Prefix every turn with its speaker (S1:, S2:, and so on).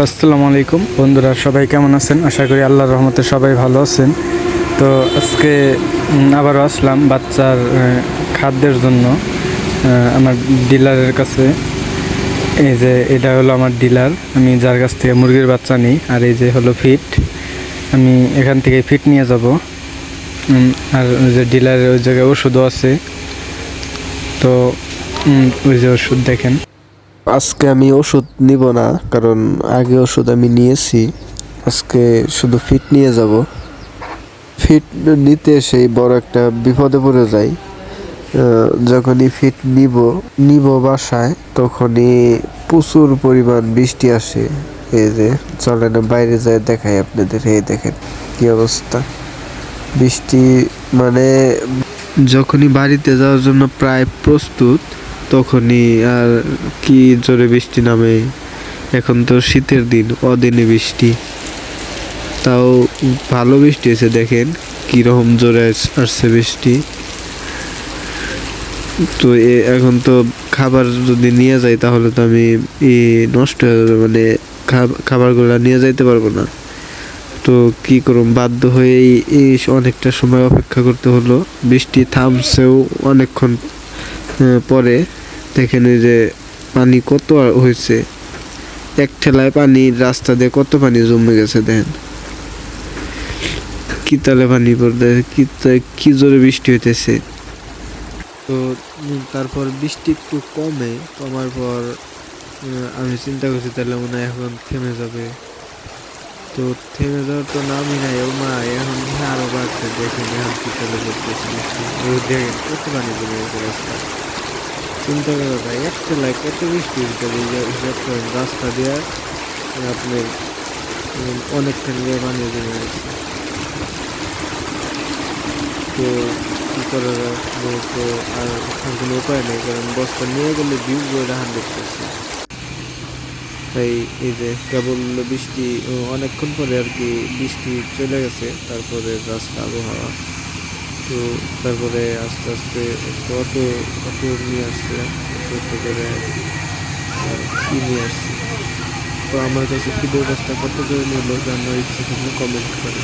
S1: আসসালামু আলাইকুম বন্ধুরা, সবাই কেমন আছেন? আশা করি আল্লাহর রহমতে সবাই ভালো আছেন। তো আজকে আবারও আসলাম বাচ্চার খাদ্যের জন্য আমার ডিলারের কাছে। এই যে এটা হলো আমার ডিলার, আমি যার কাছ থেকে মুরগির বাচ্চা নিই। আর এই যে হলো ফিট, আমি এখান থেকে ফিট নিয়ে যাব। আর ওই যে ডিলারের ওই জায়গায় ওষুধও আছে। তো ওই যে ওষুধ দেখেন।
S2: আজকে আমি ওষুধ নিব না, কারণ আগে ওষুধ আমি নিয়েছি। আজকে শুধু ফিট নিয়ে যাব। ফিট নিতে সেই বড় একটা বিপদে পড়ে যাই। যখনই ফিট নিব বাসায়, তখনই প্রচুর পরিমাণ বৃষ্টি আসে। এই যে চলে না, বাইরে যায় দেখাই আপনাদের। এই দেখেন কি অবস্থা বৃষ্টি। মানে যখনই বাড়িতে যাওয়ার জন্য প্রায় প্রস্তুত, তখনই আর কি জোরে বৃষ্টি নামে। এখন তো শীতের দিন, অদিনে বৃষ্টি, তাও ভালো বৃষ্টি হয়েছে। দেখেন কিরকম জোরে আসছে বৃষ্টি। তো এখন তো খাবার যদি নিয়ে যাই, তাহলে তো আমি নষ্ট হয়ে যাবে, মানে খাবারগুলো নিয়ে যাইতে পারবো না। তো কি করুম, বাধ্য হয়েই অনেকটা সময় অপেক্ষা করতে হলো। বৃষ্টি থামছেও অনেকক্ষণ পরে। দেখেন এই যে পানি কত হয়েছে, এক ঠেলায় পানি, রাস্তা দিয়ে কত পানি জমে গেছে। দেখেন কি তালে পানি পড়তে, কি জোরে বৃষ্টি হইতেছে। তো তারপর বৃষ্টি একটু কমার পর আমি চিন্তা করছি তাহলে মনে হয় এখন থেমে যাবে। তো থেমে যাওয়ার তো নামই নাই। ও মা, এখন আরো বাড়ছে। দেখেন এখন কি তালে পড়তেছে বৃষ্টি। দেখেন কত পানি জমে গেছে রাস্তা। চিন্তা করা যায় একটা লাইক কত বৃষ্টি হতে হিসাব করেন। রাস্তা দিয়ে আপনার অনেকখানি পানি জমে গেছে। তো কী করা যায়, তো আর কোনো উপায় নেই, কারণ বস্তা নিয়ে গেলে ভিজব, এটা 100%। তাই এই যে কেবল বৃষ্টি অনেকক্ষণ পরে আর কি বৃষ্টি চলে গেছে, তারপরে রাস্তা আবহাওয়া। তো তারপরে আস্তে আস্তে অটো অটো নিয়ে আসছে, অটো করে কি নিয়ে আসছে। তো আমার কাছে খিদের কাজটা কত করে নিল জানার ইচ্ছে থাকলে কমেন্ট করে।